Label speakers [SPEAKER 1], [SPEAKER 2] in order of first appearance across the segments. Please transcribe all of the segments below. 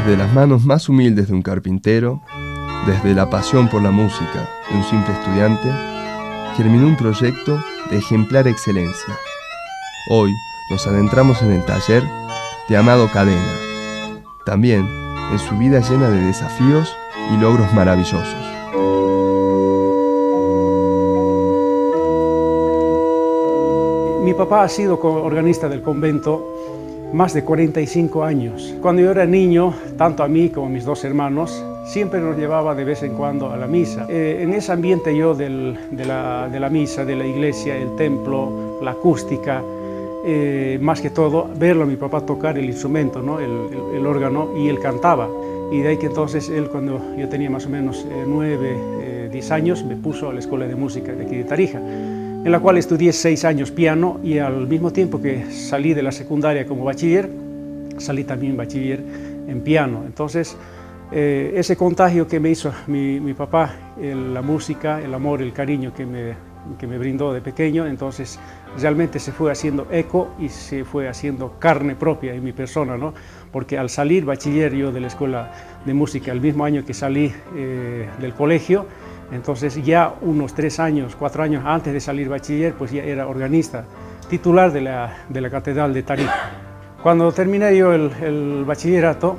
[SPEAKER 1] Desde las manos más humildes de un carpintero, desde la pasión por la música de un simple estudiante, germinó un proyecto de ejemplar excelencia. Hoy nos adentramos en el taller de Amado Cadena, también en su vida llena de desafíos y logros maravillosos.
[SPEAKER 2] Mi papá ha sido organista del convento más de 45 años. Cuando yo era niño, tanto a mí como a mis dos hermanos, siempre nos llevaba de vez en cuando a la misa. En ese ambiente yo de la misa, de la iglesia, el templo, la acústica, más que todo, verlo a mi papá tocar el instrumento, ¿no? el órgano, y él cantaba. Y de ahí que entonces él, cuando yo tenía más o menos 9, 10 años, me puso a la escuela de música de aquí de Tarija, en la cual estudié 6 años piano, y al mismo tiempo que salí de la secundaria como bachiller, salí también bachiller en piano. Entonces, ese contagio que me hizo mi papá, la música, el amor, el cariño que me brindó de pequeño, entonces realmente se fue haciendo eco y se fue haciendo carne propia en mi persona, ¿no? Porque al salir bachiller yo de la escuela de música, el mismo año que salí del colegio, entonces ya unos 3 años, 4 años antes de salir bachiller, pues ya era organista, titular de la Catedral de Tarija. Cuando terminé yo el bachillerato,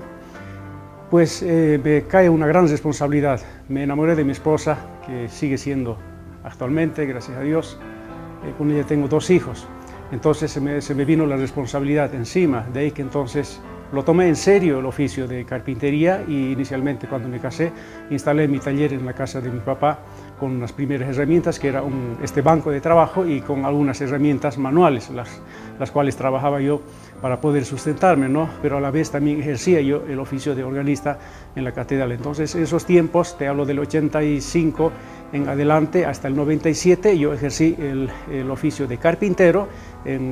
[SPEAKER 2] pues me cae una gran responsabilidad. Me enamoré de mi esposa, que sigue siendo actualmente, gracias a Dios. Con ella tengo 2 hijos. Entonces se me vino la responsabilidad encima, de ahí que entonces lo tomé en serio el oficio de carpintería, y inicialmente cuando me casé instalé mi taller en la casa de mi papá con las primeras herramientas, que era este banco de trabajo, y con algunas herramientas manuales, las cuales trabajaba yo para poder sustentarme, ¿no? Pero a la vez también ejercía yo el oficio de organista en la catedral. Entonces, en esos tiempos, te hablo del 85 en adelante hasta el 97, yo ejercí el oficio de carpintero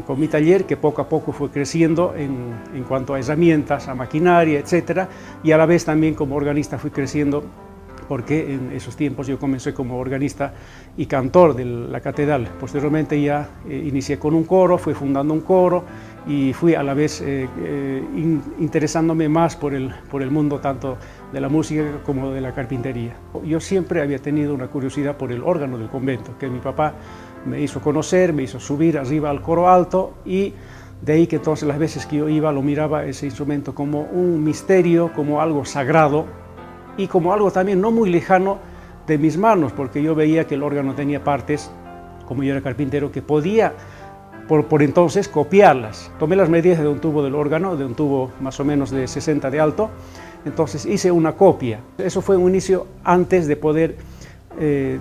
[SPEAKER 2] con mi taller, que poco a poco fue creciendo en cuanto a herramientas, a maquinaria, etcétera, y a la vez también como organista fui creciendo, porque en esos tiempos yo comencé como organista y cantor de la catedral. Posteriormente ya inicié con un coro, fui fundando un coro, y fui a la vez interesándome más por el mundo tanto de la música como de la carpintería. Yo siempre había tenido una curiosidad por el órgano del convento, que mi papá me hizo conocer, me hizo subir arriba al coro alto, y de ahí que entonces las veces que yo iba lo miraba ese instrumento como un misterio, como algo sagrado, y como algo también no muy lejano de mis manos, porque yo veía que el órgano tenía partes, como yo era carpintero, que podía por entonces copiarlas. Tomé las medidas de un tubo del órgano, de un tubo más o menos de 60 de alto, entonces hice una copia. Eso fue un inicio antes de poder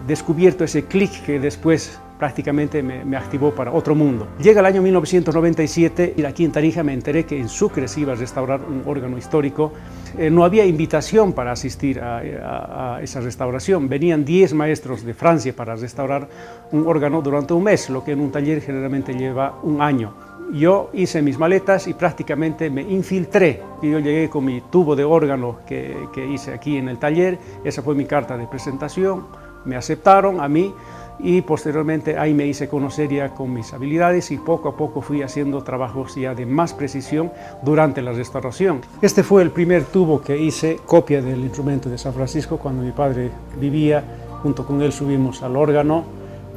[SPEAKER 2] descubierto ese clic que después prácticamente me activó para otro mundo. Llega el año 1997 y aquí en Tarija me enteré que en Sucre se iba a restaurar un órgano histórico. No había invitación para asistir a esa restauración. Venían 10 maestros de Francia para restaurar un órgano durante un mes, lo que en un taller generalmente lleva un año. Yo hice mis maletas y prácticamente me infiltré. Yo llegué con mi tubo de órgano que hice aquí en el taller. Esa fue mi carta de presentación. Me aceptaron a mí, y posteriormente ahí me hice conocer ya con mis habilidades, y poco a poco fui haciendo trabajos ya de más precisión durante la restauración. Este fue el primer tubo que hice, copia del instrumento de San Francisco. Cuando mi padre vivía, junto con él subimos al órgano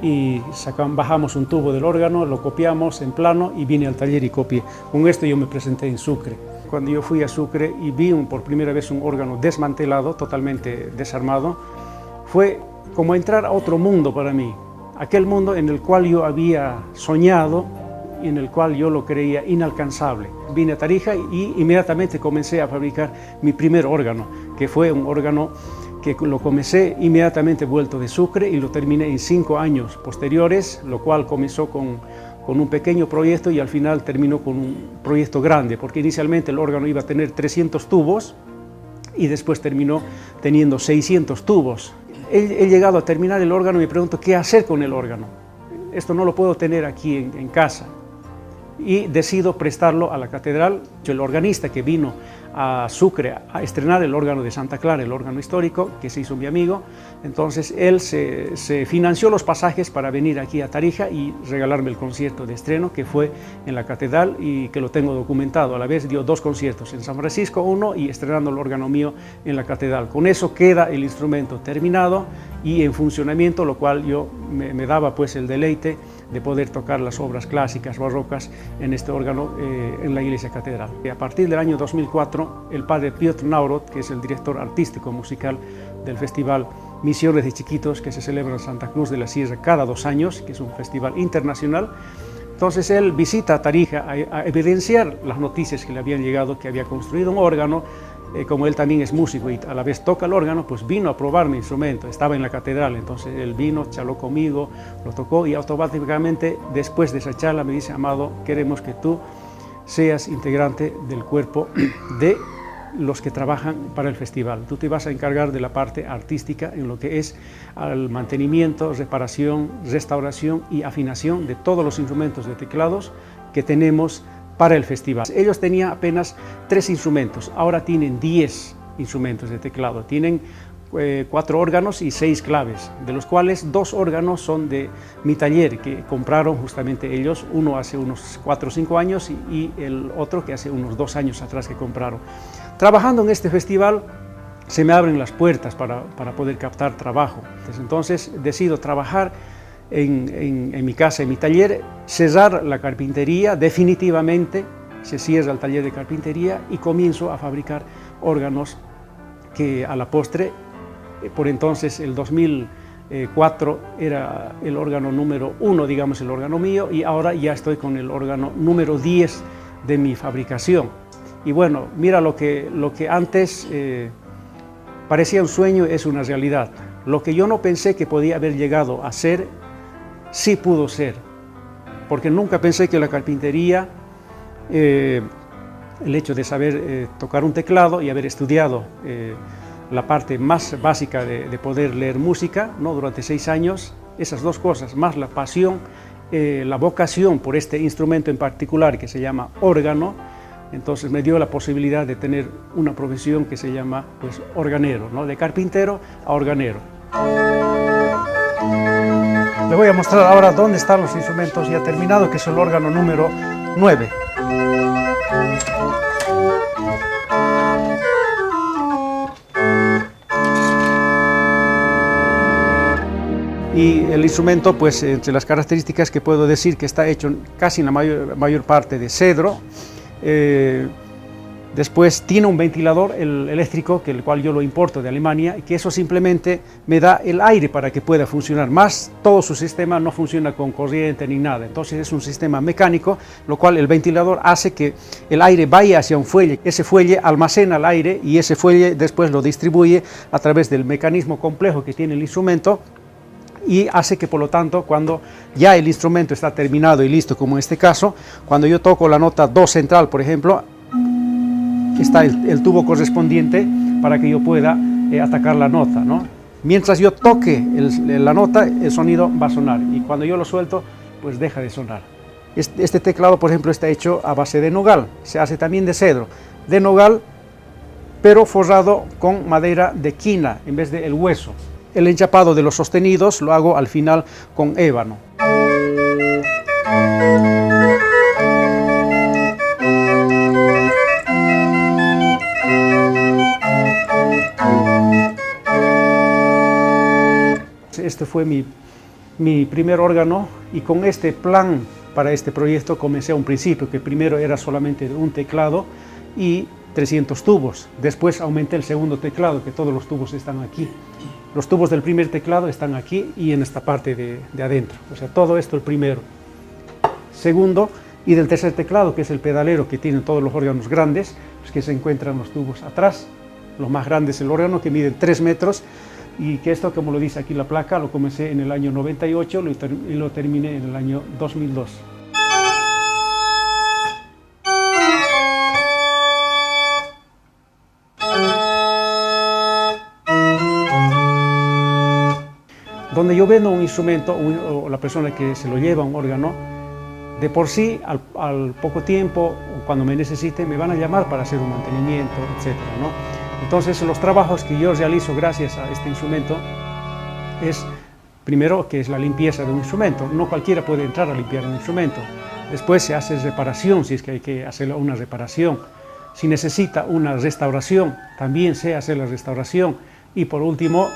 [SPEAKER 2] y bajamos un tubo del órgano, lo copiamos en plano y vine al taller y copié. Con esto yo me presenté en Sucre. Cuando yo fui a Sucre y vi por primera vez un órgano desmantelado, totalmente desarmado, fue como entrar a otro mundo para mí, aquel mundo en el cual yo había soñado y en el cual yo lo creía inalcanzable. Vine a Tarija y inmediatamente comencé a fabricar mi primer órgano, que fue un órgano que lo comencé inmediatamente vuelto de Sucre, y lo terminé en 5 años posteriores, lo cual comenzó con un pequeño proyecto y al final terminó con un proyecto grande, porque inicialmente el órgano iba a tener 300 tubos y después terminó teniendo 600 tubos. He llegado a terminar el órgano y me pregunto qué hacer con el órgano. Esto no lo puedo tener aquí en casa. Y decido prestarlo a la catedral. El organista que vino a Sucre a estrenar el órgano de Santa Clara, el órgano histórico, que se hizo mi amigo. Entonces él se financió los pasajes para venir aquí a Tarija y regalarme el concierto de estreno, que fue en la catedral y que lo tengo documentado. A la vez dio 2 conciertos, en San Francisco uno y estrenando el órgano mío en la catedral. Con eso queda el instrumento terminado y en funcionamiento, lo cual yo me daba pues el deleite de poder tocar las obras clásicas, barrocas en este órgano en la iglesia catedral. Y a partir del año 2004, el padre Piotr Naurot, que es el director artístico musical del festival Misiones de Chiquitos, que se celebra en Santa Cruz de la Sierra cada 2 años, que es un festival internacional, entonces él visita a Tarija a evidenciar las noticias que le habían llegado, que había construido un órgano. Como él también es músico y a la vez toca el órgano, pues vino a probar mi instrumento. Estaba en la catedral, entonces él vino, charló conmigo, lo tocó y automáticamente después de esa charla me dice: Amado, queremos que tú seas integrante del cuerpo de los que trabajan para el festival. Tú te vas a encargar de la parte artística en lo que es el mantenimiento, reparación, restauración y afinación de todos los instrumentos de teclados que tenemos para el festival. Ellos tenían apenas 3 instrumentos, ahora tienen 10 instrumentos de teclado. Tienen 4 órganos y 6 claves, de los cuales 2 órganos son de mi taller, que compraron justamente ellos, uno hace unos 4 o 5 años y el otro que hace unos 2 años atrás que compraron. Trabajando en este festival se me abren las puertas para poder captar trabajo. Entonces decido trabajar en mi casa, en mi taller, cerrar la carpintería definitivamente, se cierra el taller de carpintería y comienzo a fabricar órganos que a la postre, por entonces el 2004 era el órgano número 1, digamos, el órgano mío, y ahora ya estoy con el órgano número 10 de mi fabricación. Y bueno, mira, lo que antes parecía un sueño es una realidad. Lo que yo no pensé que podía haber llegado a ser, sí pudo ser, porque nunca pensé que la carpintería, el hecho de saber tocar un teclado y haber estudiado la parte más básica de poder leer música, ¿no? Durante 6 años, esas 2 cosas, más la pasión, la vocación por este instrumento en particular que se llama órgano, entonces me dio la posibilidad de tener una profesión que se llama pues organero, ¿no? De carpintero a organero. Le voy a mostrar ahora dónde están los instrumentos ya terminados, que es el órgano número 9. Y el instrumento, pues entre las características que puedo decir que está hecho casi en la mayor parte de cedro. Después tiene un ventilador eléctrico, el cual yo lo importo de Alemania, y que eso simplemente me da el aire para que pueda funcionar. Más todo su sistema no funciona con corriente ni nada, entonces es un sistema mecánico, lo cual el ventilador hace que el aire vaya hacia un fuelle. Ese fuelle almacena el aire y ese fuelle después lo distribuye a través del mecanismo complejo que tiene el instrumento, y hace que, por lo tanto, cuando ya el instrumento está terminado y listo, como en este caso, cuando yo toco la nota do central, por ejemplo, está el tubo correspondiente para que yo pueda atacar la nota, ¿no? Mientras yo toque la nota, el sonido va a sonar, y cuando yo lo suelto, pues deja de sonar. Este teclado, por ejemplo, está hecho a base de nogal, se hace también de cedro, de nogal, pero forrado con madera de quina en vez del hueso. El enchapado de los sostenidos lo hago al final con ébano. Este fue mi primer órgano, y con este plan para este proyecto comencé a un principio, que primero era solamente un teclado y 300 tubos. Después aumenté el segundo teclado, que todos los tubos están aquí. Los tubos del primer teclado están aquí y en esta parte de adentro. O sea, todo esto el primero. Segundo, y del tercer teclado, que es el pedalero, que tiene todos los órganos grandes, pues que se encuentran los tubos atrás. Lo más grande es el órgano, que mide 3 metros, y que esto, como lo dice aquí la placa, lo comencé en el año 98 y lo terminé en el año 2002. Donde yo vendo un instrumento, o la persona que se lo lleva, un órgano, de por sí, al poco tiempo, cuando me necesiten, me van a llamar para hacer un mantenimiento, etc., ¿no? Entonces, los trabajos que yo realizo gracias a este instrumento es, primero, que es la limpieza de un instrumento. No cualquiera puede entrar a limpiar un instrumento. Después se hace reparación, si es que hay que hacer una reparación. Si necesita una restauración, también se hace la restauración. Y por último,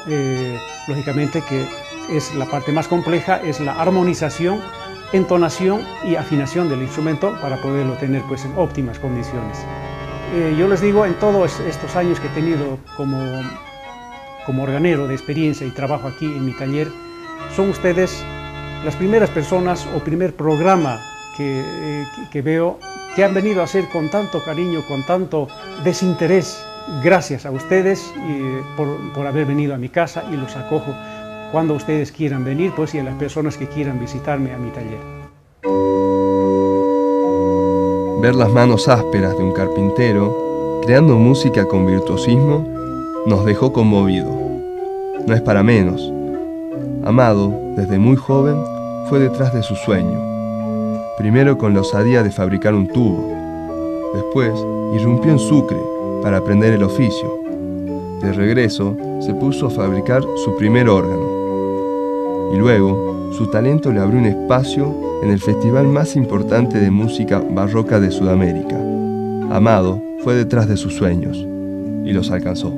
[SPEAKER 2] lógicamente que es la parte más compleja, es la armonización, entonación y afinación del instrumento para poderlo tener pues en óptimas condiciones. Yo les digo, en todos estos años que he tenido como organero de experiencia y trabajo aquí en mi taller, son ustedes las primeras personas o primer programa que veo que han venido a hacer con tanto cariño, con tanto desinterés. Gracias a ustedes por haber venido a mi casa, y los acojo cuando ustedes quieran venir, pues, y a las personas que quieran visitarme a mi taller.
[SPEAKER 1] Ver las manos ásperas de un carpintero creando música con virtuosismo nos dejó conmovido. No es para menos. Amado, desde muy joven, fue detrás de su sueño. Primero con la osadía de fabricar un tubo. Después irrumpió en Sucre para aprender el oficio. De regreso, se puso a fabricar su primer órgano. Y luego, su talento le abrió un espacio en el festival más importante de música barroca de Sudamérica. Amado fue detrás de sus sueños y los alcanzó.